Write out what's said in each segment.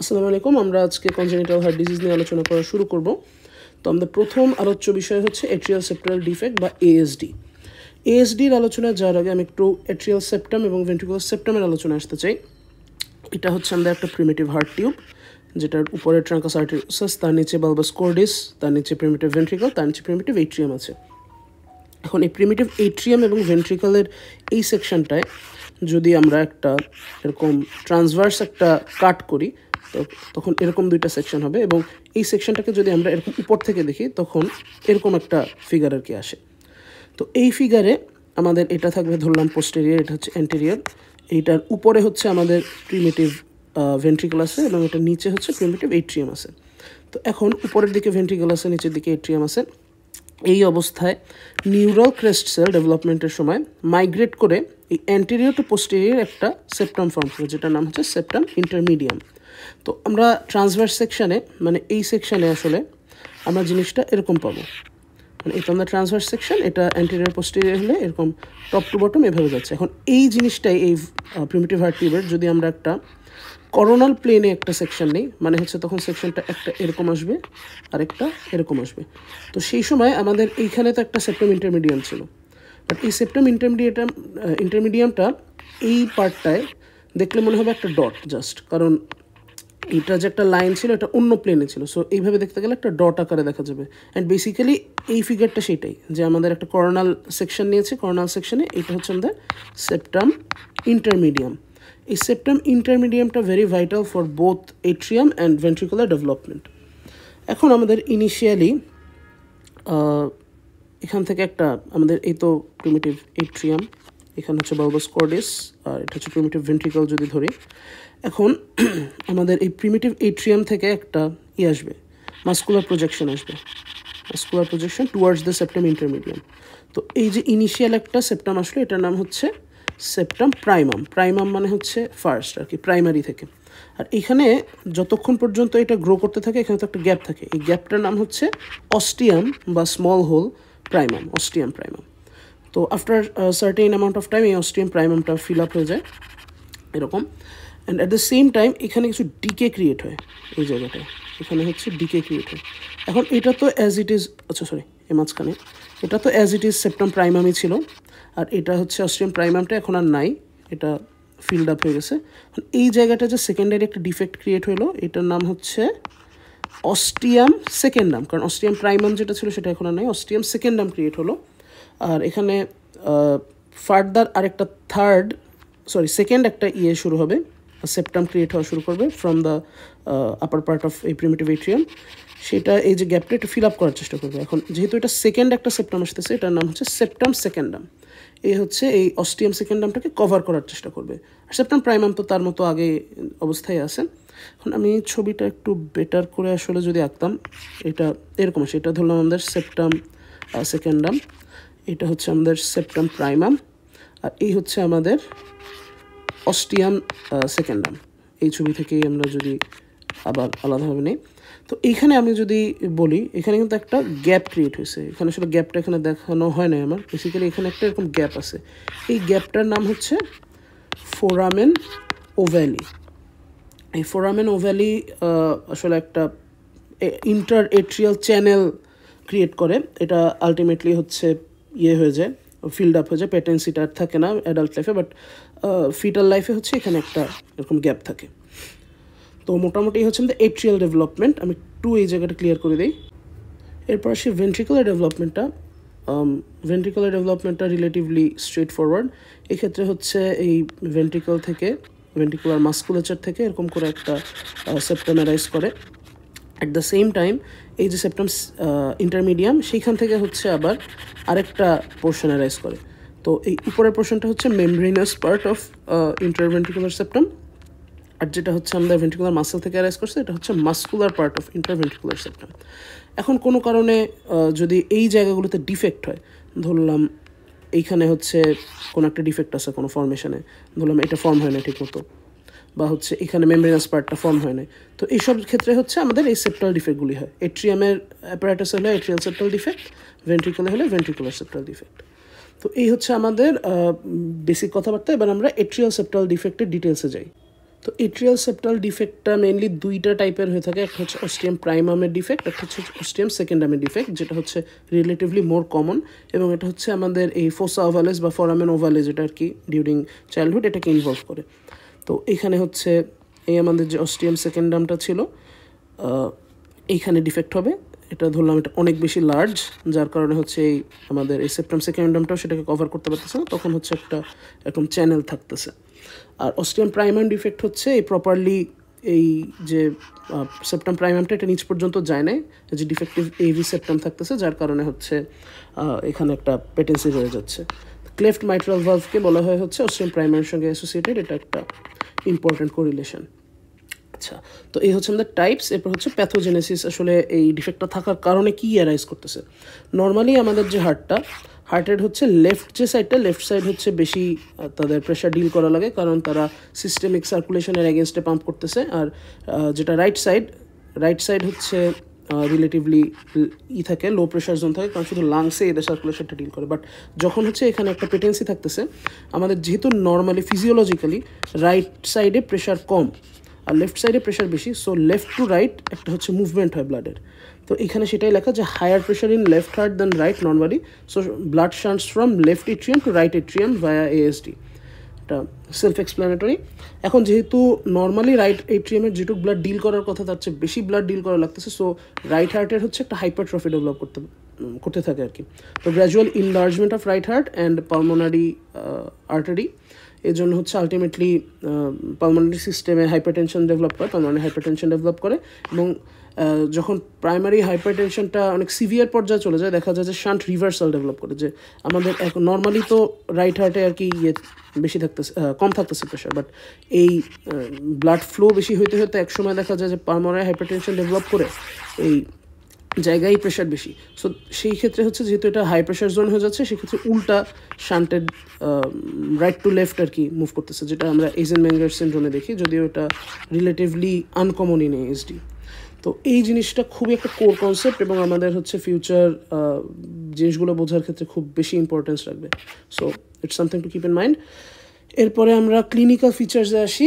আসসালামু আলাইকুম। আমরা আজকে কনজেনিটাল হার্ট ডিজিজ নিয়ে আলোচনা করা শুরু করব। তো আমাদের প্রথম আলোচ্য বিষয় হচ্ছে এট্রিয়াল সেপ্টাল ডিফেক্ট বা এএসডি। এএসডির আলোচনায় যাওয়ার আগে আমি একটু এট্রিয়াল সেপ্টাম এবং ভেন্ট্রিকুলার সেপ্টামের আলোচনা আসতে চাই। এটা হচ্ছে আমাদের একটা প্রিমিটিভ হার্ট টিউব, যেটার উপরে ট্রাঙ্কাস আর্টেরিয়াস, তার নিচে বালবাস কর্ডিস, তার নিচে প্রিমিটিভ ভেন্ট্রিকল, তার নিচে প্রিমিটিভ এট্রিয়াম আছে। এখন এই প্রিমিটিভ এট্রিয়াম এবং ভেন্ট্রিকলের এই সেকশনটায় যদি আমরা একটা এরকম ট্রান্সভার্স একটা কাট করি, তো তখন এরকম দুইটা সেকশন হবে, এবং এই সেকশনটাকে যদি আমরা এরকম উপর থেকে দেখি তখন এরকম একটা ফিগার আর কি আসে। তো এই ফিগারে আমাদের এটা থাকবে, ধরলাম পোস্টেরিয়র, এটা হচ্ছে অ্যান্টেরিয়র, এইটার উপরে হচ্ছে আমাদের প্রিমিটিভ ভেন্ট্রিকল আছে এবং এটার নিচে হচ্ছে প্রিমিটিভ এট্রিয়াম আছে। তো এখন উপরের দিকে ভেন্ট্রিকল আছে, নিচের দিকে এট্রিয়াম আছে। এই অবস্থায় নিউরাল ক্রেস্ট সেল ডেভেলপমেন্টের সময় মাইগ্রেট করে এই অ্যান্টেরিয়র টু পোস্টেরিয়র একটা সেপ্টাম ফর্ম করে, যেটার নাম হচ্ছে সেপ্টাম ইন্টারমিডিয়াম। তো আমরা ট্রান্সভার্স সেকশানে, মানে এই সেকশানে আসলে আমরা জিনিসটা এরকম পাবো, মানে এটা আমাদের ট্রান্সভার্স সেকশন, এটা অ্যান্টেরিয়র পোস্টেরিয়র হলে এরকম টপ টু বটম এভাবে যাচ্ছে। এখন এই জিনিসটাই, এই প্রিমিটিভ হার্ট টিউবের যদি আমরা একটা করোনাল প্লেনে একটা সেকশন নেই, মানে হচ্ছে তখন সেকশনটা একটা এরকম আসবে আর একটা এরকম আসবে। তো সেই সময় আমাদের এইখানে তো একটা সেপ্টাম ইন্টারমিডিয়াম ছিল, বাট এই সেপ্টাম ইন্টারমিডিয়ামটা এই পার্টটায় দেখলে মনে হবে একটা ডট জাস্ট, কারণ এটা যে একটা লাইন ছিল এটা অন্য প্লেনে ছিল। সো এইভাবে দেখতে গেলে একটা ডট আকারে দেখা যাবে। অ্যান্ড বেসিক্যালি এই ফিগারটা সেটাই, যে আমাদের একটা করোনাল সেকশন নিয়েছে, করোনাল সেকশনে এটা হচ্ছে আমাদের সেপ্টাম ইন্টারমিডিয়াম। এই septum ইন্টারমিডিয়ামটা very vital for both atrium and ventricular development. এখন আমাদের ইনিশিয়ালি এখান থেকে একটা আমাদের এই তো প্রিমিটিভ এট্রিয়াম, এখানে হচ্ছে বালবাস কর্ডিস, আর এটা হচ্ছে প্রিমিটিভ ভেন্ট্রিকল যদি ধরি। এখন আমাদের এই প্রিমিটিভ এট্রিয়াম থেকে একটা আসবে, মাস্কুলার প্রজেকশন আসবে, muscular projection towards the septum intermedium. তো এই যে ইনিশিয়াল একটা সেপ্টাম আসলে, এটার নাম হচ্ছে সেপ্টাম প্রাইমাম। প্রাইমাম মানে হচ্ছে ফার্স্ট আর কি, প্রাইমারি থেকে। আর এখানে যতক্ষণ পর্যন্ত এটা গ্রো করতে থাকে, এখানে তো একটা গ্যাপ থাকে, এই গ্যাপটার নাম হচ্ছে অস্টিয়াম বা স্মল হোল প্রাইমাম, অস্টিয়াম প্রাইমাম। তো after certain amount of time এই অস্টিয়াম প্রাইমামটা ফিল আপ হয়ে যায় এরকম। And at the same time এখানে কিছু ডিকে ক্রিয়েট হয় এই জায়গাটায়, এখানে হচ্ছে ডিকে ক্রিয়েট হয়। এখন এটা তো অ্যাজ ইট ইজ, আচ্ছা সরি, এ মাঝখানে এটা তো অ্যাজ ইট ইজ সেপ্টাম প্রাইমামই ছিল, আর এটা হচ্ছে অস্ট্রিয়াম প্রাইমামটা এখন আর নাই, এটা ফিল্ড আপ হয়ে গেছে। এই জায়গাটা যে সেকেন্ডারি একটা ডিফেক্ট ক্রিয়েট হলো, এটার নাম হচ্ছে অস্টিয়াম সেকেন্ডাম, কারণ অস্টিয়াম প্রাইমাম যেটা ছিল সেটা এখন আর নাই, অস্টিয়াম সেকেন্ডাম ক্রিয়েট হলো। আর এখানে ফার্দার আরেকটা সেকেন্ড একটা শুরু হবে, সেপ্টাম ক্রিয়েট হওয়া শুরু করবে from the upper part of এই প্রিমিটিভ এট্রিয়াম। সেটা এই যে গ্যাপটা এটা ফিল আপ করার চেষ্টা করবে। এখন যেহেতু এটা সেকেন্ড একটা সেপ্টাম আসতেছে, এটার নাম হচ্ছে সেপ্টাম সেকেন্ডাম। এই হচ্ছে এই অস্টিয়াম সেকেন্ডামটাকে কভার করার চেষ্টা করবে। আর সেপ্টাম প্রাইমাম তো তার মতো আগে অবস্থায় আছে। এখন আমি ছবিটা একটু বেটার করে আসলে যদি আঁকতাম, এটা এরকম আসে, এটা ধরলাম আমাদের সেপ্টাম সেকেন্ডাম, এটা হচ্ছে আমাদের সেপ্টাম প্রাইমাম, আর এই হচ্ছে আমাদের অস্টিয়াম সেকেন্ডাম। এই ছবি থেকেই আমরা যদি আবার আলাদাভাবে নেই, তো এইখানে আমি যদি বলি, এখানে কিন্তু একটা গ্যাপ ক্রিয়েট হয়েছে। এখানে আসলে গ্যাপটা এখানে দেখানো হয় না আমার, বেসিক্যালি এখানে একটা এরকম গ্যাপ আছে। এই গ্যাপটার নাম হচ্ছে ফোরামেন ওভ্যালি। এই ফোরামেন ওভ্যালি আসলে একটা ইন্টার এট্রিয়াল চ্যানেল ক্রিয়েট করে। এটা আলটিমেটলি হচ্ছে হয়ে যায়, ফিল্ড আপ হয়ে যায়, পেটেন্সিটা আর থাকে না অ্যাডাল্ট লাইফে, বাট ফিটাল লাইফে হচ্ছে এখানে একটা এরকম গ্যাপ থাকে। তো মোটামুটি হচ্ছে আমাদের এট্রিয়াল ডেভেলপমেন্ট। আমি একটু এই জায়গাটা ক্লিয়ার করে দিই। এরপর আসি ভেন্ট্রিকুলার ডেভেলপমেন্টটা। ভেন্ট্রিকুলার ডেভেলপমেন্টটা রিলেটিভলি স্ট্রেট ফরওয়ার্ড। এক্ষেত্রে হচ্ছে এই ভেন্ট্রিকল থেকে, ভেন্ট্রিকুলার মাস্কুলেচার থেকে এরকম করে একটা সেপ্টাম অ্যারাইজ করে। অ্যাট দ্য সেম টাইম এই যে সেপ্টাম ইন্টারমিডিয়াম, সেইখান থেকে হচ্ছে আবার আরেকটা পোর্শন অ্যারাইজ করে। তো এই উপরের পোর্শনটা হচ্ছে membranous part of interventricular septum, আর যেটা হচ্ছে আমাদের ভেন্ট্রিকুলার মাসেল থেকে অ্যারাইজ করছে, এটা হচ্ছে muscular part of interventricular septum. এখন কোনো কারণে যদি এই জায়গাগুলোতে ডিফেক্ট হয়, ধরলাম এইখানে হচ্ছে কোনো একটা ডিফেক্ট আছে কোনো ফর্মেশনে, ধরলাম এটা ফর্ম হয় না ঠিক মতো, বা হচ্ছে এখানে মেমব্রেনাস পার্টটা ফর্ম হয় না, তো এইসব ক্ষেত্রে হচ্ছে আমাদের এই সেপ্টাল ডিফেক্টগুলি হয়। এট্রিয়ামের অ্যাপারেটাস হলে এট্রিয়াল সেপ্টাল ডিফেক্ট, ভেন্ট্রিকুলে হলে ভেন্ট্রিকুলার সেপ্টাল ডিফেক্ট। তো এই হচ্ছে আমাদের বেসিক কথাবার্তা। এবার আমরা এট্রিয়াল সেপ্টাল ডিফেক্টের ডিটেলসে যাই। তো এট্রিয়াল সেপ্টাল ডিফেক্টটা মেইনলি দুইটা টাইপের হয়ে থাকে, একটা হচ্ছে অস্টিয়াম প্রাইমামের ডিফেক্ট, একটা হচ্ছে অস্টিয়াম সেকেন্ডামের ডিফেক্ট, যেটা হচ্ছে রিলেটিভলি মোর কমন, এবং এটা হচ্ছে আমাদের এই ফোসা ওভালেস বা ফরামেন ওভালেস, যেটা আর কি ডিউরিং চাইল্ডহুড এটাকে ইনভলভ করে। তো এখানে হচ্ছে এই আমাদের যে অস্টিয়াম সেকেন্ডামটা ছিল এইখানে ডিফেক্ট হবে, এটা ধরলাম এটা অনেক বেশি লার্জ, যার কারণে হচ্ছে এই আমাদের এই সেপ্টাম সেকেন্ডামটাও সেটাকে কভার করতে পারতেছে না, তখন হচ্ছে একটা এরকম চ্যানেল থাকতেছে। আর অস্টিয়াম প্রাইমাম ডিফেক্ট হচ্ছে এই প্রপারলি এই যে সেপ্টাম প্রাইমামটা এটা নিচ পর্যন্ত যায় নাই, যে ডিফেক্টিভ এভি সেপ্টাম থাকতেছে, যার কারণে হচ্ছে এখানে একটা পেটেন্সি রয়ে যাচ্ছে। ক্লেফট মাইট্রাল ভালভকে বলা হয় হচ্ছে অস্টিয়াম প্রাইমামের সঙ্গে অ্যাসোসিয়েটেড, এটা একটা ইম্পর্টেন্ট কোরিলেশন। আচ্ছা, তো এই হচ্ছে আমাদের টাইপস। এরপর হচ্ছে প্যাথোজেনেসিস, আসলে এই ডিফেক্টটা থাকার কারণে কী অ্যারাইজ করতেছে। নর্মালি আমাদের যে হার্টের হচ্ছে লেফট যে সাইডটা, লেফট সাইড হচ্ছে বেশি তাদের প্রেশার ডিল করা লাগে, কারণ তারা সিস্টেমিক সার্কুলেশনের এগেনস্টে পাম্প করতেছে। আর যেটা রাইট সাইড হচ্ছে রিলেটিভলি থাকে, লো প্রেশার জোন থাকে, কারণ শুধু লাংসে এদের সার্কুলেশনটা ডিল করে। বাট যখন হচ্ছে এখানে একটা পেটেন্সি থাকতেছে, আমাদের যেহেতু নর্মালি ফিজিওলজিক্যালি রাইট সাইডে প্রেশার কম আর লেফট সাইডে প্রেশার বেশি, সো লেফট টু রাইট একটা হচ্ছে মুভমেন্ট হয় ব্লাডের। তো এখানে সেটাই লেখা যে higher pressure in left heart than right normally, so blood shunts from left atrium to right atrium via ASD. এটা সেলফ এক্সপ্লেনেটরি। এখন যেহেতু নর্মালি রাইট এট্রিয়ামের যেটুকু ব্লাড ডিল করার কথা তার চেয়ে বেশি ব্লাড ডিল করা লাগতেছে, সো রাইট হার্টের হচ্ছে একটা হাইপারট্রফি ডেভেলপ করতে থাকে আর কি। তো gradual enlargement of right heart and pulmonary artery, এর জন্য হচ্ছে আলটিমেটলি পালমোনারি সিস্টেমে হাইপারটেনশন ডেভেলপ করে, পালমোনারি হাইপারটেনশন ডেভেলপ করে, এবং যখন প্রাইমারি হাইপারটেনশনটা অনেক সিভিয়ার পর্যায়ে চলে যায়, দেখা যায় যে শান্ট রিভার্সাল ডেভেলপ করে, যে আমাদের নর্মালি তো রাইট হার্টে আর কি বেশি থাকতেছে, কম থাকতেছে প্রেশার, বাট এই ব্লাড ফ্লো বেশি হইতে হতে একসময় দেখা যায় যে পালমোনারি হাইপারটেনশন ডেভেলপ করে এই জায়গায় প্রেশার বেশি। সো সেই ক্ষেত্রে হচ্ছে যেহেতু এটা হাই প্রেশার জোন হয়ে যাচ্ছে, সেক্ষেত্রে উল্টা শান্টেড রাইট টু লেফট আর কি মুভ করতেছে, যেটা আমরা এইজেনমেঙ্গার সিনড্রোমে দেখি, যদিও এটা রিলেটিভলি আনকমন ইন এএসডি। তো এই জিনিসটা খুবই একটা কোর কনসেপ্ট, এবং আমাদের হচ্ছে ফিউচার জিনিসগুলো বোঝার ক্ষেত্রে খুব বেশি ইম্পর্টেন্স রাখবে। So it's something to keep in mind. এরপরে আমরা ক্লিনিক্যাল ফিচার্সে আসি।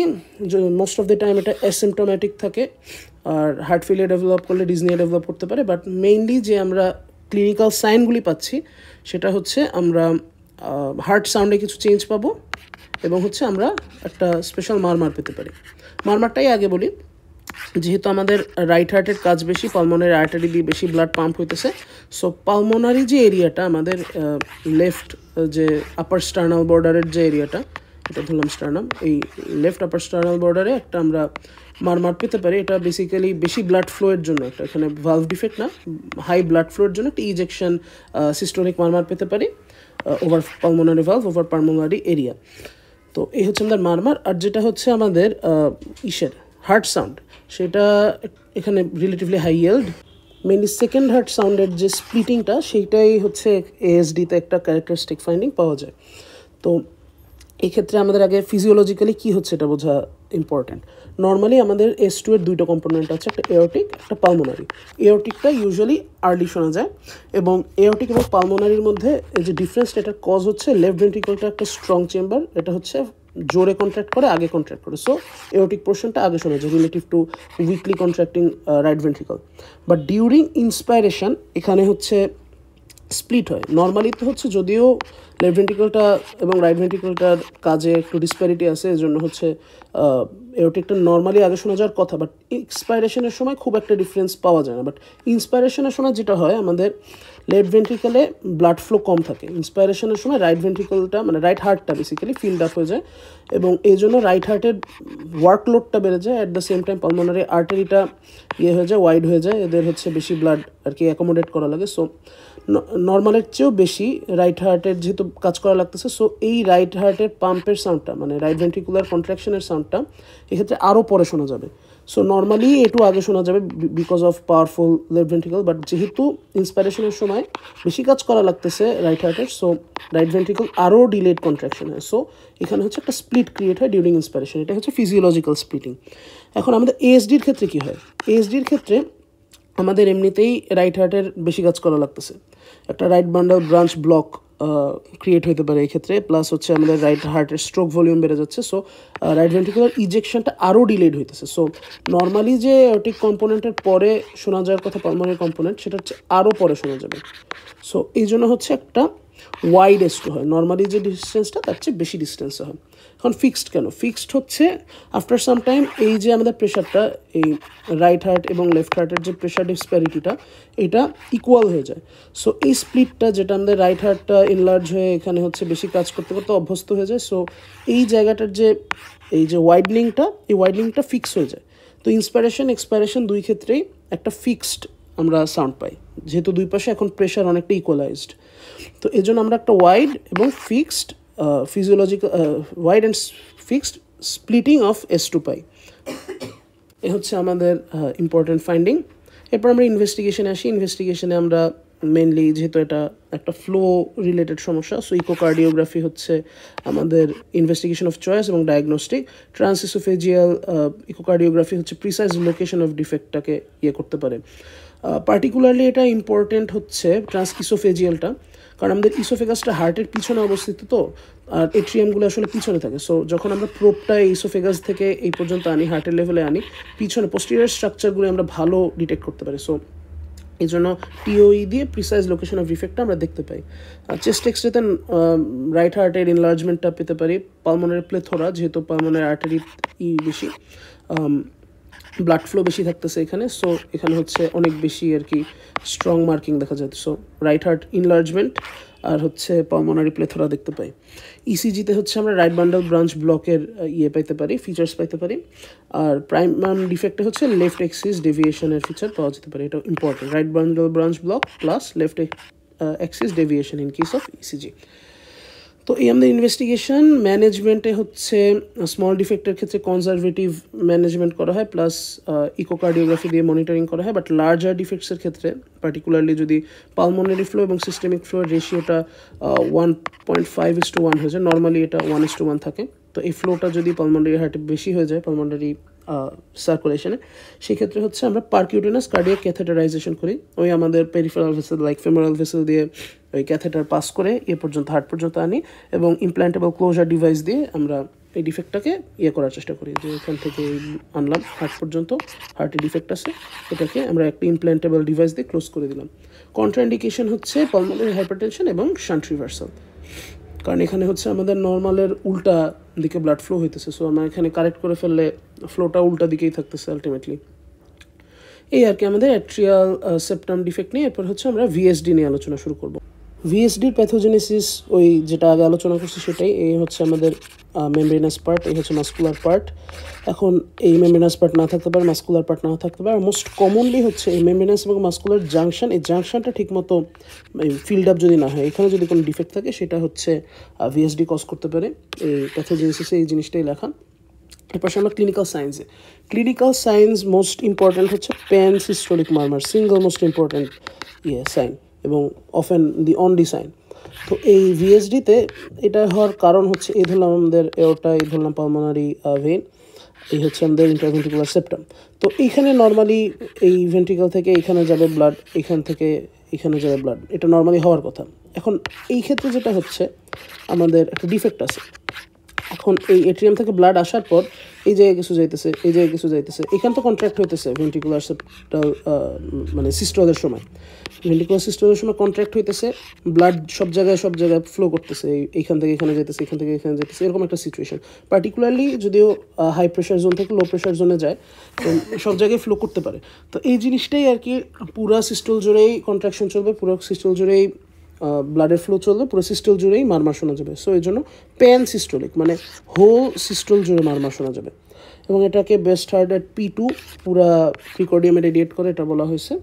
মোস্ট অফ দ্য টাইম এটা অ্যাসিমটোম্যাটিক থাকে, আর হার্ট ফেলিয়ার ডেভেলপ করলে ডিজনিয়া ডেভেলপ করতে পারে, বাট মেইনলি যে আমরা ক্লিনিক্যাল সাইনগুলি পাচ্ছি সেটা হচ্ছে আমরা হার্ট সাউন্ডে কিছু চেঞ্জ পাবো, এবং হচ্ছে আমরা একটা স্পেশাল মারমার পেতে পারি। মারমারটাই আগে বলি, যেহেতু আমাদের রাইট হার্টের কাজ বেশি, পালমোনারি আর্টারি দিয়ে বেশি ব্লাড পাম্প হইতেছে, সো পালমোনারি যে এরিয়াটা আমাদের লেফট যে আপার স্টার্নাল বর্ডারের যে এরিয়াটা, এটা ধরলাম স্টার্নাম, এই লেফট আপার স্টার্নাল বর্ডারে একটা আমরা মারমার পেতে পারি। এটা বেসিক্যালি বেশি ব্লাড ফ্লোয়ের জন্য, একটা এখানে ভালভ ডিফেক্ট না, হাই ব্লাড ফ্লোয়ের জন্য একটা ইজেকশন সিস্টোলিক মারমার পেতে পারি over pulmonary valve, over pulmonary area. তো এই হচ্ছে আমাদের মারমার। আর যেটা হচ্ছে আমাদের হার্ট সাউন্ড, সেটা এখানে relatively high yield, mainly second heart সাউন্ডের যে স্প্লিটিংটা, সেইটাই হচ্ছে এএসডিতে একটা ক্যারেক্টারিস্টিক ফাইন্ডিং পাওয়া যায়। তো এই ক্ষেত্রে আমাদের আগে ফিজিওলজিক্যালি কী হচ্ছে এটা বোঝা ইম্পর্ট্যান্ট। নর্মালি আমাদের S2 এর দুইটা কম্পোনেন্ট আছে, একটা এওরটিক, একটা পালমোনারি। এওরটিকটা ইউজুয়ালি আর্লি শোনা যায়, এবং এওরটিক এবং পালমোনারির মধ্যে এই যে ডিফারেন্সটা, এটার কজ হচ্ছে লেফট ভেন্ট্রিকলটা একটা স্ট্রং চেম্বার, এটা হচ্ছে জোরে কন্ট্রাক্ট করে, আগে কন্ট্রাক্ট করে, সো এওরটিক পোর্শনটা আগে শোনা যায় relative to weekly contracting right ventricle. But during inspiration এখানে হচ্ছে স্প্লিট হয়। নর্মালি তো হচ্ছে যদিও লেফট ভেন্ট্রিকলটা এবং রাইট ভেন্ট্রিকলটার কাজে একটু ডিসপ্যারিটি আছে, এর জন্য হচ্ছে এওরটিকটা নর্মালি আগে শোনা যাওয়ার কথা, বাট এক্সপাইরেশনের সময় খুব একটা ডিফারেন্স পাওয়া যায় না। বাট ইন্সপাইরেশনের সময় যেটা হয়, আমাদের লেফট ভেন্ট্রিকলে ব্লাড ফ্লো কম থাকে, ইন্সপাইরেশনের সময় রাইট ভেন্ট্রিকলটা মানে রাইট হার্টটা বেসিক্যালি ফিল্ড আপ হয়ে যায়, এবং এই জন্য রাইট হার্টের ওয়ার্কলোডটা বেড়ে যায়। At the same time pulmonary আর্টারিটা হয়ে যায়, ওয়াইড হয়ে যায়, এদের হচ্ছে বেশি ব্লাড আর কি অ্যাকোমোডেট করা লাগে। সো নর্মালের চেয়েও বেশি রাইট হার্টের যেহেতু কাজ করা লাগতেছে, সো এই রাইট হার্টের পাম্পের সাউন্ডটা মানে রাইট ভেন্ট্রিকুলার কন্ট্রাকশনের সাউন্ডটা এক্ষেত্রে আরও পরে শোনা যাবে। সো নর্মালি একটু আগে শোনা যাবে because of powerful left ventricle, but যেহেতু ইন্সপাইরেশনের সময় বেশি কাজ করা লাগতেছে রাইট হার্টের, সো রাইট ভেন্ট্রিকল আরও ডিলেড কন্ট্রাকশন হয়। সো এখানে হচ্ছে একটা স্প্লিট ক্রিয়েট হয় ডিউরিং ইন্সপাইরেশন, এটা হচ্ছে ফিজিওলজিক্যাল স্প্লিটিং। এখন আমাদের এএসডির ক্ষেত্রে কী হয়? এএসডির ক্ষেত্রে আমাদের এমনিতেই রাইট হার্টের বেশি কাজ করা লাগতেছে, একটা right bundle branch block create হতে পারে এই ক্ষেত্রে, প্লাস হচ্ছে আমাদের রাইট হার্টের স্ট্রোক ভলিউম বেড়ে যাচ্ছে। সো রাইট ভেন্ট্রিকুলার ইজেকশনটা আরও ডিলেড হইতেছে। সো নর্মালি যে অটিক কম্পোনেন্টের পরে শোনা যাওয়ার কথা পালমোনারি কম্পোনেন্ট, সেটা হচ্ছে আরও পরে শোনা যাবে। সো এই জন্য হচ্ছে একটা ওয়াইড এস2 হয়, নর্মালি যে ডিস্টেন্সটা তার চেয়ে বেশি ডিস্টেন্সে হয়। এখন ফিক্সড কেন? ফিক্সড হচ্ছে আফটার সাম টাইম এই যে আমাদের প্রেশারটা, এই রাইট হার্ট এবং লেফট হার্টের যে প্রেশার ডিসপ্যারিটিটা, এটা ইকুয়াল হয়ে যায়। সো এই স্প্লিটটা, যেটা আমাদের রাইট হার্টটা ইনলার্জ হয়ে এখানে হচ্ছে বেশি কাজ করতে করতে অভ্যস্ত হয়ে যায়। সো এই জায়গাটার যে এই যে ওয়াইডনিংটা, এই ওয়াইডনিংটা ফিক্স হয়ে যায়। তো ইন্সপাইরেশন এক্সপাইরেশন দুই ক্ষেত্রেই একটা ফিক্সড আমরা সাউন্ড পাই, যেহেতু দুই পাশে এখন প্রেশার অনেকটা ইকুয়ালাইজড। তো এই জন্য আমরা একটা ওয়াইড এবং fixed physiological wide and fixed splitting of S2 পাই। এ হচ্ছে আমাদের ইম্পর্টেন্ট ফাইন্ডিং। এরপর আমরা ইনভেস্টিগেশনে আসি। ইনভেস্টিগেশনে আমরা মেনলি, যেহেতু এটা একটা ফ্লো রিলেটেড সমস্যা, সো ইকোকার্ডিওগ্রাফি হচ্ছে আমাদের ইনভেস্টিগেশন অফ চয়েস এবং ডায়াগনস্টিক। ট্রান্সইসোফেজিয়াল ইকোকার্ডিওগ্রাফি হচ্ছে প্রিসাইজ লোকেশন অফ ডিফেক্টটাকে করতে পারে। পার্টিকুলারলি এটা ইম্পর্টেন্ট হচ্ছে ট্রান্সইসোফেজিয়ালটা, কারণ আমাদের ইসোফেগাসটা হার্টের পিছনে অবস্থিত, তো আর এট্রিয়ামগুলো আসলে পিছনে থাকে। সো যখন আমরা প্রোবটা ইসোফেগাস থেকে এই পর্যন্ত আনি, হার্টের লেভেলে আনি, পিছনে পোস্টেরিয়র স্ট্রাকচারগুলো আমরা ভালো ডিটেক্ট করতে পারি। সো এই জন্য টিওই দিয়ে প্রিসাইজ লোকেশন অফ ডিফেক্টটা আমরা দেখতে পাই। চেস্ট এক্সরেতে রাইট হার্টের ইনলার্জমেন্টটা পেতে পারি। পালমোনারি প্লেথোরা, যেহেতু পালমোনারি আর্টারি বেশি, ব্লাড ফ্লো বেশি থাকতেছে এখানে। সো এখানে হচ্ছে অনেক বেশি আর কি স্ট্রং মার্কিং দেখা যায়। সো রাইট হার্ট ইনলার্জমেন্ট আর হচ্ছে পালমোনারি প্লেথোরা দেখতে পাই। ইসিজিতে হচ্ছে আমরা রাইট বান্ডল ব্রাঞ্চ ব্লকের পাইতে পারি, ফিচার্স পাইতে পারি। আর প্রাইমাম ডিফেক্টে হচ্ছে লেফট এক্সিস ডেভিয়েশনের ফিচার পাওয়া যেতে পারে। এটা important, right bundle branch block plus left axis deviation in case of ECG. তো এই আমাদের ইনভেস্টিগেশন ম্যানেজমেন্টে হচ্ছে স্মল ডিফেক্টের ক্ষেত্রে কনজারভেটিভ ম্যানেজমেন্ট করা হয়, প্লাস ইকোকার্ডিওগ্রাফি দিয়ে মনিটরিং করা হয়। বাট লার্জার ডিফেক্টসের ক্ষেত্রে, পার্টিকুলারলি যদি পালমোনারি ফ্লো এবং সিস্টেমিক ফ্লোর রেশিওটা 1.5:1 হয়ে যায়, নর্মালি এটা 1:1 থাকে। তো এই ফ্লোটা যদি পালমোনারি হার্টে বেশি হয়ে যায়, পালমোনারি সার্কুলেশনে, সেক্ষেত্রে হচ্ছে আমরা পারকিউটেনাস কার্ডিয়াক ক্যাথেটারাইজেশন করি। ওই আমাদের peripheral vessel like femoral vessel দিয়ে ওই ক্যাথেটার পাস করে পর্যন্ত, হার্ট পর্যন্ত আনি, এবং ইমপ্ল্যান্টেবল ক্লোজার ডিভাইস দিয়ে আমরা এই ডিফেক্টটাকে করার চেষ্টা করি, যে এখান থেকে আনলাম হার্ট পর্যন্ত, হার্টে ডিফেক্ট আছে, এটাকে আমরা একটা ইমপ্ল্যান্টেবল ডিভাইস দিয়ে ক্লোজ করে দিলাম। কন্ট্রাইন্ডিকেশন হচ্ছে পালমোনারি হাইপারটেনশন এবং শান্ট রিভার্সাল, কারণ এখানে হচ্ছে আমাদের নর্মালের উল্টা দিকে ব্লাড ফ্লো হইতেছে। সো আমরা এখানে কারেক্ট করে ফেললে ফ্লোটা উল্টা দিকেই থাকতেছে আলটিমেটলি। এই আর কি আমাদের অ্যাট্রিয়াল সেপ্টাম ডিফেক্ট নিয়ে। এরপর হচ্ছে আমরা ভিএসডি নিয়ে আলোচনা শুরু করব। ভিএসডির প্যাথোজেনেসিস ওই যেটা আগে আলোচনা করছি সেটাই। এই হচ্ছে আমাদের মেমব্রেনাস পার্ট, এই হচ্ছে মাস্কুলার পার্ট। এখন এই মেমব্রেনাস পার্ট না থাকতে পারে, মাস্কুলার পার্ট নাও থাকতে পারে। আর মোস্ট কমনলি হচ্ছে এই মেমব্রেনাস এবং মাস্কুলার জাংশন, এই জাংশনটা ঠিকমতো ফিল্ড আপ যদি না হয়, এখানে যদি কোনো ডিফেক্ট থাকে, সেটা হচ্ছে ভিএসডি কজ করতে পারে। এই প্যাথোজেনেসিসে এই জিনিসটাই লেখা। এরপর আমরা ক্লিনিক্যাল সায়েন্সে, ক্লিনিক্যাল সায়েন্স মোস্ট ইম্পর্ট্যান্ট হচ্ছে pan systolic murmur, single most important sign এবং অফেন দি অনলি সাইন। তো এই ভিএসডিতে এটা হওয়ার কারণ হচ্ছে, এই ধরলাম আমাদের এওরটা, এই ধরলাম পালমোনারি ভেইন, এই হচ্ছে আমাদের ইন্টারভেন্ট্রিকুলার সেপ্টাম। তো এইখানে নর্মালি এই ভেন্ট্রিকল থেকে এখানে যাবে ব্লাড, এখান থেকে এখানে যাবে ব্লাড, এটা নর্মালি হওয়ার কথা। এখন এই ক্ষেত্রে যেটা হচ্ছে, আমাদের একটা ডিফেক্ট আছে। এখন এই এট্রিয়াম থেকে ব্লাড আসার পর এই জায়গায় কিছু যাইতেছে, এই জায়গায় কিছু যাইতেছে, এখান তো কন্ট্রাক্ট হইতেছে ভেন্ট্রিকুলার সেপ্টাল, মানে সিস্টোলের সময়, ভেন্ট্রিকুলার সিস্টোলের সময় কন্ট্রাক্ট হইতেছে, ব্লাড সব জায়গায় ফ্লো করতেছে, এইখান থেকে এখানে যেতেছে, এখান থেকে এখানে যেতেছে, এরকম একটা সিচুয়েশন। পার্টিকুলারলি যদিও হাই প্রেশার জোন থেকে লো প্রেশার জোনে যায়, তো সব জায়গায় ফ্লো করতে পারে। তো এই জিনিসটাই আর কি, পুরা সিস্টোল জুড়েই কন্ট্রাকশন চলবে, পুরো সিস্টোল জুড়েই ব্লাডের ফ্লো চলবে, পুরো সিস্টোল জুড়েই মারমার শোনা যাবে। সো এই জন্য প্যান সিস্টোলিক, মানে হোল সিস্টোল জুড়ে মারমার শোনা যাবে। এবং এটাকে বেস্ট হার্ট অ্যাট P2 পুরা প্রিকর্ডিয়ামে রেডিয়েট করে, এটা বলা হয়েছে।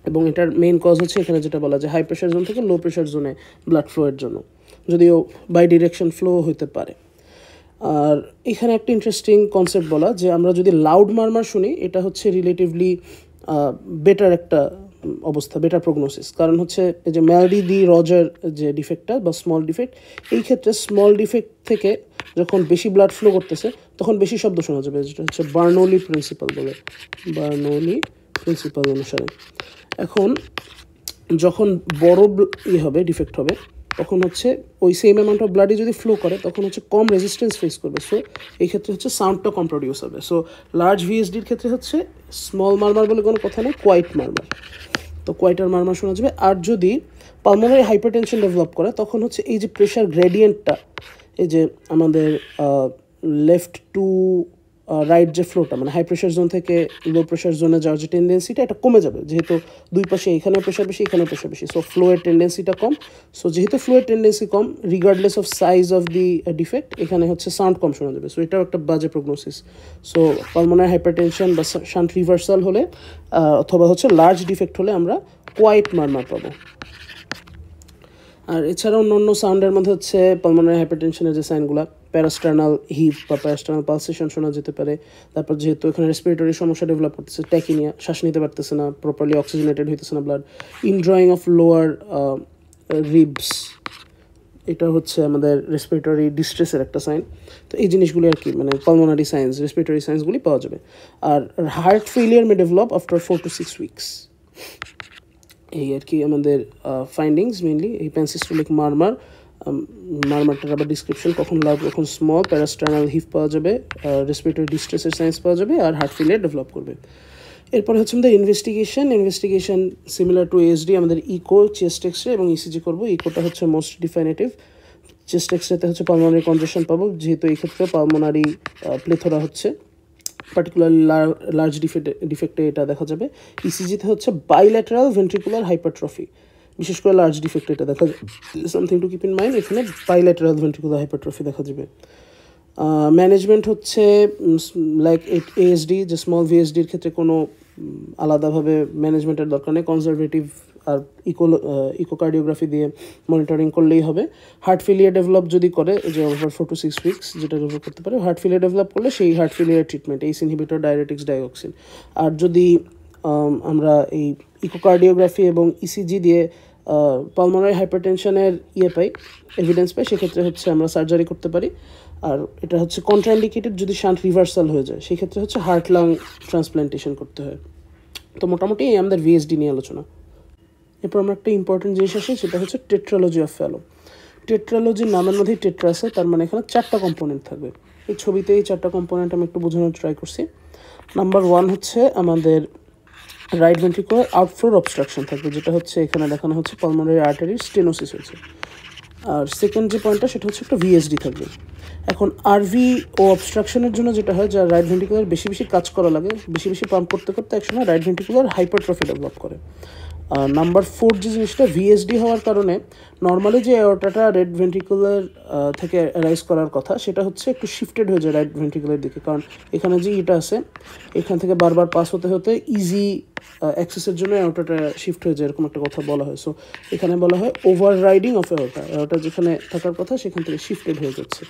এবং এটার মেইন কজ হচ্ছে এখানে যেটা বলা যায়, হাই প্রেশার জোন থেকে লো প্রেশার জোনে ব্লাড ফ্লোয়ের জন্য, যদিও বাই ডিরেকশন ফ্লো হতে পারে। আর এখানে একটা ইন্টারেস্টিং কনসেপ্ট বলা, যে আমরা যদি লাউড মারমার শুনি, এটা হচ্ছে রিলেটিভলি বেটার একটা অবস্থা, বেটার প্রগনোসিস। কারণ হচ্ছে এই যে ম্যালডি ডি রজার যে ডিফেক্টটা বা স্মল ডিফেক্ট, এই ক্ষেত্রে স্মল ডিফেক্ট থেকে যখন বেশি ব্লাড ফ্লো করতেছে, তখন বেশি শব্দ শোনা যাবে, যেটা হচ্ছে বার্নৌলি প্রিন্সিপাল বলে, বার্নৌলি প্রিন্সিপাল অনুসারে। এখন যখন বড় হবে, ডিফেক্ট হবে, তখন হচ্ছে ওই সেম অ্যামাউন্ট অফ ব্লাডই যদি ফ্লো করে তখন হচ্ছে কম রেজিস্ট্যান্স ফেস করবে। সো এই ক্ষেত্রে হচ্ছে সাউন্ডটা কম প্রডিউস হবে। সো লার্জ ভিএসডির ক্ষেত্রে হচ্ছে স্মল মারমার বলে কোনো কথা নেই, কোয়াইট মারমার। তো কোয়াইটার মারমার শোনা যাবে। আর যদি পালমোনারি হাইপারটেনশন ডেভেলপ করে তখন হচ্ছে এই যে প্রেশার গ্রেডিয়েন্টটা, এই যে আমাদের লেফট টু রাইট যে ফ্লোটা, মানে হাই প্রেশার জোন থেকে লো প্রেশার জোনে যাওয়ার যে টেন্ডেন্সিটা, এটা কমে যাবে যেহেতু দুই পাশে এখানেও প্রেশার বেশি এখানেও প্রেশার বেশি। সো ফ্লোয়ের টেন্ডেন্সিটা কম। সো যেহেতু ফ্লোয়ের টেন্ডেন্সি কম, regardless of size of the defect, এখানে হচ্ছে সাউন্ড কম শোনা যাবে। সো এটাও একটা বাজে প্রগনোসিস। সো পালমোনারি হাইপারটেনশন বা শান্ট রিভার্সাল হলে অথবা হচ্ছে লার্জ ডিফেক্ট হলে আমরা কোয়াইট মারমার পাবো। আর এছাড়াও অন্য অন্য সাউন্ডের মধ্যে হচ্ছে পালমোনারি হাইপারটেনশনের যে সাইনগুলো, প্যারাস্টার্নাল হিপ বা প্যারাস্টার্নাল পালসেশন শোনা যেতে পারে। তারপর যেহেতু এখানে রেসপিরেটরি সমস্যা ডেভেলপ করতেছে, ট্যাকিনিয়া, শ্বাস নিতে পারতেছে না, প্রপারলি অক্সিজেনেটেড হইতেছে না ব্লাড, ইনড্রয়িং অফ লোয়ার রিবস, এটা হচ্ছে আমাদের রেসপিরেটরি ডিস্ট্রেসের একটা সাইন। তো এই জিনিসগুলি আর কি মানে পালমোনারি সাইন্স, রেসপিরেটরি সাইন্সগুলি পাওয়া যাবে। আর heart failure may develop after 4 to 6 weeks। এই আর কি আমাদের ফাইন্ডিংস মেনলি। এই প্যানসিস্টোলিক মারমারটার আবার ডিসক্রিপশন, কখন লার্জ কখন স্মল, প্যারাস্টার্নাল হিপ পাওয়া যাবে, রেসপিরেটরি ডিস্ট্রেসের সাইন্স পাওয়া যাবে, আর হার্ট ফেলিয়ার ডেভেলপ করবে। এরপরে হচ্ছে আমাদের ইনভেস্টিগেশন সিমিলার টু এএসডি, আমাদের ইকো, চেস্ট এক্সরে এবং ইসিজি করবো। ইকোটা হচ্ছে মোস্ট ডিফাইনেটিভ। চেস্ট এক্সরেতে হচ্ছে পালমোনারি কনজেশন পাবো, যেহেতু এই ক্ষেত্রে পালমোনারি প্লেথোরা হচ্ছে, পার্টিকুলারলি লার্জ ডিফেক্টে এটা দেখা যাবে। ইসিজিতে হচ্ছে বাইল্যাটারাল ভেন্ট্রিকুলার হাইপারট্রফি, বিশেষ করে লার্জ ডিফেক্টে এটা দেখা যাবে। Something to keep in mind, এখানে বাইল্যাটারাল ভেন্ট্রিকুলার হাইপারট্রফি দেখা যাবে। ম্যানেজমেন্ট হচ্ছে লাইক এএসডি, যে স্মল ভিএসডির ক্ষেত্রে কোনো আলাদাভাবে ম্যানেজমেন্টের দরকার নেই, কনজারভেটিভ আর ইকোকার্ডিওগ্রাফি দিয়ে মনিটরিং করলেই হবে। হার্ট ফেলিয়ার ডেভেলপ যদি করে, যে ওভার 4 to 6 weeks যেটা ডেভেলপ করতে পারে, হার্ট ফেলিয়ার ডেভেলপ করলে সেই হার্ট ফেলিয়ার ট্রিটমেন্ট এইস ইনহিবিটর, ডায়ারেটিক্স, ডাইঅক্সিন। আর যদি আমরা এই ইকোকার্ডিওগ্রাফি এবং ইসিজি দিয়ে পালমোনারি হাইপারটেনশনের পাই, এভিডেন্স পাই, সেক্ষেত্রে হচ্ছে আমরা সার্জারি করতে পারি। আর এটা হচ্ছে কন্ট্রাইন্ডিকেটেড যদি শান্ট রিভার্সাল হয়ে যায়, সেক্ষেত্রে হচ্ছে হার্ট লাং ট্রান্সপ্ল্যান্টেশন করতে হয়। তো মোটামুটি এই আমাদের ভিএসডি নিয়ে আলোচনা। এরপর আমরা একটা ইম্পর্টেন্ট জিনিস আসে, সেটা হচ্ছে টেট্রালজি অফ ফ্যালো। টেট্রালজির নামের মধ্যেই টেট্রা আছে, তার মানে এখানে 4টা কম্পোনেন্ট থাকবে। এই ছবিতে এই 4টা কম্পোনেন্ট আমি একটু বোঝানোর ট্রাই করছি। নাম্বার 1 হচ্ছে আমাদের রাইট ভেন্ট্রিকুলার আউটফ্লোর অবস্ট্রাকশন থাকবে, যেটা হচ্ছে এখানে দেখানো হচ্ছে পালমোনারি আর্টারির স্টেনোসিস হয়েছে। আর সেকেন্ড যে পয়েন্টটা সেটা হচ্ছে একটা ভিএসডি থাকবে। এখন আরভি ও অবস্ট্রাকশনের জন্য যেটা হয়, যার রাইট ভেন্ট্রিকুলার বেশি বেশি কাজ করা লাগে, বেশি বেশি পাম্প করতে করতে একসময় রাইট ভেন্ট্রিকুলার হাইপারট্রফি ডেভেলপ করে। নাম্বার 4 যে জিনিসটা, ভিএসডি হওয়ার কারণে নর্মালি যে এওর্টাটা রেড ভেন্ট্রিকুলার থেকে রাইজ করার কথা, সেটা হচ্ছে একটু শিফটেড হয়ে যায় রাইট ভেন্ট্রিকুলার দিকে, কারণ এখানে যে এটা আছে এখান থেকে বারবার পাস হতে হতে ইজি অ্যাক্সেসের জন্য এওর্টাটা শিফট হয়ে যায়, এরকম একটা কথা বলা হয়। সো এখানে বলা হয় ওভার রাইডিং অফ এওর্টা যেখানে থাকার কথা সেখান থেকে শিফটেড হয়ে যাচ্ছে।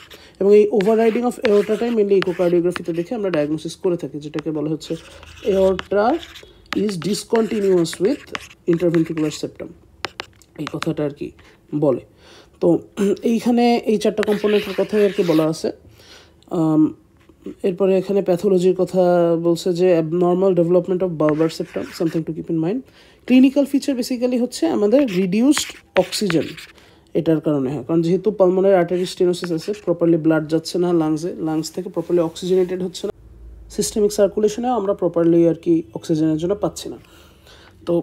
এবং এই ওভার রাইডিং অফ এওর্টাটাই মেনলি ইকোকার্ডিওগ্রাফিতে দেখে আমরা ডায়াগনোসিস করে থাকি, যেটাকে বলা হচ্ছে এওর্টা is discontinuous with interventricular septum, এই কথাটা আর কি বলে। তো এইখানে এই 4টা কম্পোনেন্টের কথাই আর কি বলা আছে। এরপরে এখানে প্যাথোলজির কথা বলছে যে abnormal development of bulbar septum, something to keep in mind. Clinical feature basically হচ্ছে আমাদের রিডিউসড অক্সিজেন, এটার কারণে হয়, কারণ যেহেতু পালমোনারি আর্টারি স্টেনোসিস আছে, প্রপারলি ব্লাড যাচ্ছে না লাংস থেকে প্রপারলি অক্সিজেনেটেড হচ্ছে না, সিস্টেমিক সার্কুলেশনেও আমরা প্রপারলি আর কি অক্সিজেনের জন্য পাচ্ছি না। তো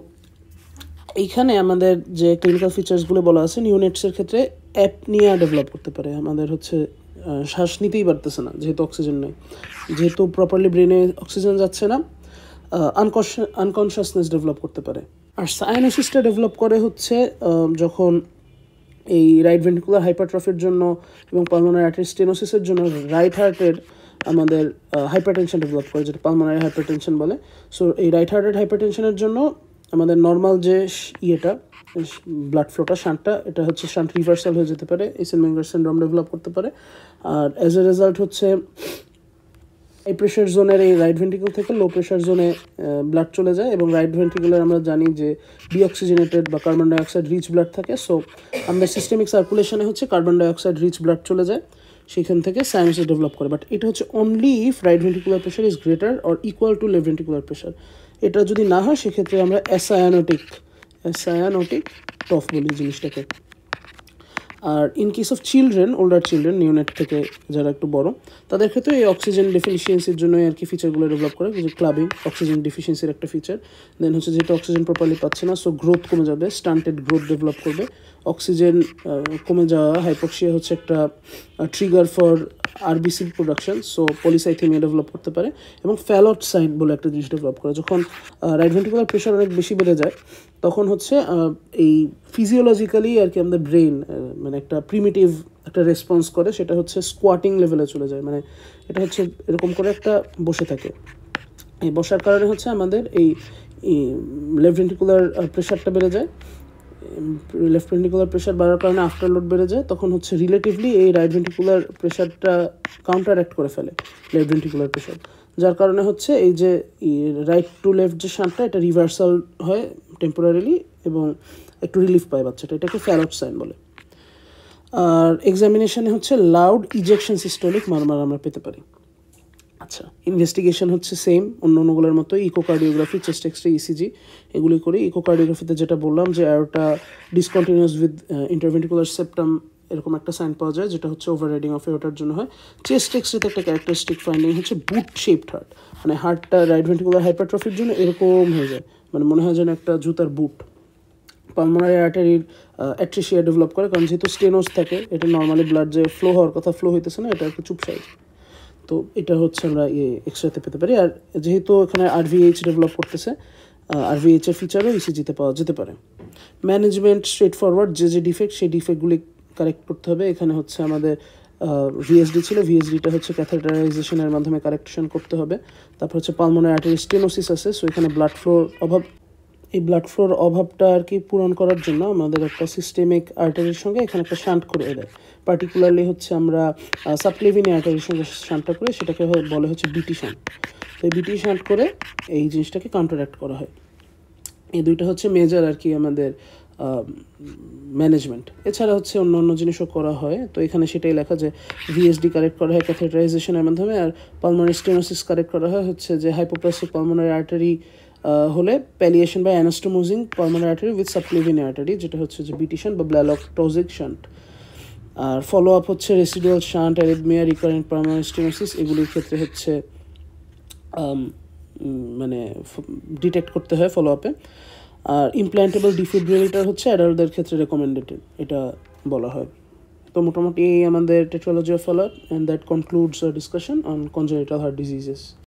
এইখানে আমাদের যে ক্লিনিক্যাল ফিচার্সগুলো বলা আছে, নিউনেটসের ক্ষেত্রে অ্যাপনিয়া ডেভেলপ করতে পারে, আমাদের হচ্ছে শ্বাস নিতেই পারতেছে না যেহেতু অক্সিজেন নেই, যেহেতু প্রপারলি ব্রেনে অক্সিজেন যাচ্ছে না, আনকনশাসনেস ডেভেলপ করতে পারে। আর সায়ানোসিসটা ডেভেলপ করে হচ্ছে যখন এই রাইট ভেন্ট্রিকুলার হাইপারট্রফির জন্য এবং পালমোনারি আর্টারি স্টেনোসিসের জন্য রাইট হার্টের আমাদের হাইপারটেনশন ডেভেলপ করে, যেটা পালমোনারি হাইপারটেনশন বলে। সো এই রাইট হার্টেড হাইপারটেনশনের জন্য আমাদের নর্মাল যে ব্লাড ফ্লোটা, শান্টটা, এটা হচ্ছে শান্ট রিভার্সাল হয়ে যেতে পারে, এইসেনমেঙ্গার সিনড্রোম ডেভেলপ করতে পারে। আর অ্যাজ এ রেজাল্ট হচ্ছে হাই প্রেশার জোনের এই রাইট ভেন্ট্রিকুল থেকে লো প্রেশার জোনে ব্লাড চলে যায়, এবং রাইট ভেন্ট্রিকুলার আমরা জানি যে ডিঅক্সিজেনেটেড বা কার্বন ডাইঅক্সাইড রিচ ব্লাড থাকে। সো আমাদের সিস্টেমিক সার্কুলেশনে হচ্ছে কার্বন ডাইঅক্সাইড রিচ ব্লাড চলে যায়, সেখান থেকে সায়ানোসিস ডেভেলপ করে। বাট এটা হচ্ছে only if right ventricular pressure is greater or equal to left ventricular pressure. এটা যদি না হয় সেক্ষেত্রে আমরা অ্যাসায়ানোটিক টফ বলি জিনিসটাকে। আর in case of children, older children, neonate থেকে যারা একটু বড়, তাদের ক্ষেত্রে এই অক্সিজেন ডেফিসিয়েন্সির জন্য আর কি ফিচারগুলো ডেভেলপ করে, যে ক্লাবিং অক্সিজেন ডেফিসিয়েন্সির একটা ফিচার। দেন হচ্ছে যেহেতু অক্সিজেন প্রপারলি পাচ্ছে না, সো গ্রোথ কমে যাবে, স্টান্টেড গ্রোথ ডেভেলপ করবে। অক্সিজেন কমে যাওয়া, হাইপক্সিয়া হচ্ছে একটা trigger for RBC production, so polycythemia develop করতে পারে। এবং ফ্যালট সাইন বলে একটা জিনিস ডেভেলপ করে, যখন রাইট ভেন্ট্রিকুলার প্রেশার অনেক বেশি বেড়ে যায় তখন হচ্ছে এই ফিজিওলজিক্যালি আর কি আমাদের ব্রেন মানে একটা প্রিমিটিভ একটা রেসপন্স করে, সেটা হচ্ছে স্কোয়াটিং লেভেলে চলে যায়। মানে এটা হচ্ছে এরকম করে একটা বসে থাকে, এই বসার কারণে হচ্ছে আমাদের এই লেফট ভেন্ট্রিকুলার প্রেশারটা বেড়ে যায়। লেফট ভেন্ট্রিকুলার প্রেশার বাড়ার কারণে আফটার লোড বেড়ে যায়, তখন হচ্ছে রিলেটিভলি এই রাইট ভেন্ট্রিকুলার প্রেশারটা কাউন্টার অ্যাক্ট করে ফেলে লেফট ভেন্ট্রিকুলার প্রেশার, যার কারণে হচ্ছে এই যে রাইট টু লেফট যে শান্টটা, এটা রিভার্সাল হয় টেম্পোরারিলি এবং একটু রিলিফ পায় বাচ্চাটা, এটাকে ফ্যালট সাইন বলে। আর এক্সামিনেশনে হচ্ছে লাউড ইজেকশন সিস্টোলিক মারমার আমরা পেতে পারি। আচ্ছা, ইনভেস্টিগেশন হচ্ছে সেম অন্যগুলোর মতো, ইকোকার্ডিওগ্রাফি, চেস্ট এক্সরে, ইসিজি এগুলি করি। ইকোকার্ডিওগ্রাফিতে যেটা বললাম যে অ্যারোটা ডিসকন্টিনিউয়াস উইথ ইন্টারভেন্ট্রিকুলার সেপ্টাম, এরকম একটা সাইন পাওয়া যায়, যেটা হচ্ছে ওভার রাইডিং অফ এরোটার জন্য হয়। চেস্ট এক্সরেতে একটা ক্যারেক্টারিস্টিক ফাইন্ডিং হচ্ছে বুট শেপড হার্ট, মানে হার্টটা রাইট ভেন্ট্রিকুলার হাইপারট্রফির জন্য এরকম হয়ে যায়, মানে মনে হয় যেন একটা জুতার বুট। পালমোনারি আর্টারির অ্যাট্রিশিয়া ডেভেলপ করে, কারণ যেহেতু স্টেনোস থাকে, এটা নর্মালি ব্লাড যে ফ্লো হওয়ার কথা ফ্লো হইতেছে না, এটা একটু চুপসাই। তো এটা হচ্ছে আমরা এক্সরেতে পেতে পারি। আর যেহেতু এখানে আরভিএইচ ডেভেলপ করতেছে, আরভিএইচের ফিচারও ইসিজিতে পাওয়া যেতে পারে। ম্যানেজমেন্ট স্ট্রেট ফরওয়ার্ড, যে ডিফেক্ট সেই ডিফেক্টগুলি কারেক্ট করতে হবে। এখানে হচ্ছে আমাদের ভিএসডি ছিল, ভিএসডিটা হচ্ছে ক্যাথেটারাইজেশনের মাধ্যমে কারেকশন করতে হবে। তারপর হচ্ছে পালমোনারি আর্টারি স্টেনোসিস আছে, সো এখানে ব্লাড ফ্লোর অভাব, এই ব্লাড ফ্লোর অভাবটা আর কি পূরণ করার জন্য আমাদের একটা সিস্টেমিক আর্টারির সঙ্গে এখানে একটা শান্ট করে দেয়। পার্টিকুলারলি হচ্ছে আমরা সাবক্লেভিনি আর্টারির সঙ্গে শান্টটা করে, সেটাকে বলে হচ্ছে বিটি শান্ট। তো এই বিটি শান্ট করে এই জিনিসটাকে কাউন্টারঅ্যাক্ট করা হয়। এই দুইটা হচ্ছে মেজর আর কি আমাদের ম্যানেজমেন্ট। এছাড়া হচ্ছে অন্য অন্য জিনিসও করা হয়, তো এখানে সেটাই লেখা যে ভিএসডি কারেক্ট করা হয় ক্যাথেটারাইজেশনের মাধ্যমে, আর পালমোনারি স্টেনোসিস কারেক্ট করা হয় হচ্ছে যে হাইপোপ্লাস্টিক পালমোনারি আর্টারি হলে প্যালিয়েশন বা anastomosing pulmonary artery with subclavian artery, যেটা হচ্ছে যে বিটি শান্ট বা ব্ল্যালকটোজিক শান্ট। আর ফলো আপ হচ্ছে residual shunt, arrhythmia, recurrent pulmonary stenosis, এগুলির ক্ষেত্রে হচ্ছে মানে ডিটেক্ট করতে হয় ফলো আপে। আর ইমপ্ল্যান্টেবল ডিফিব্রিলেটর হচ্ছে অ্যাডাল্টদের ক্ষেত্রে রেকমেন্ডেড, এটা বলা হয়। তো মোটামুটি এই আমাদের tetralogy of follow up, and that concludes our discussion on congenital heart diseases.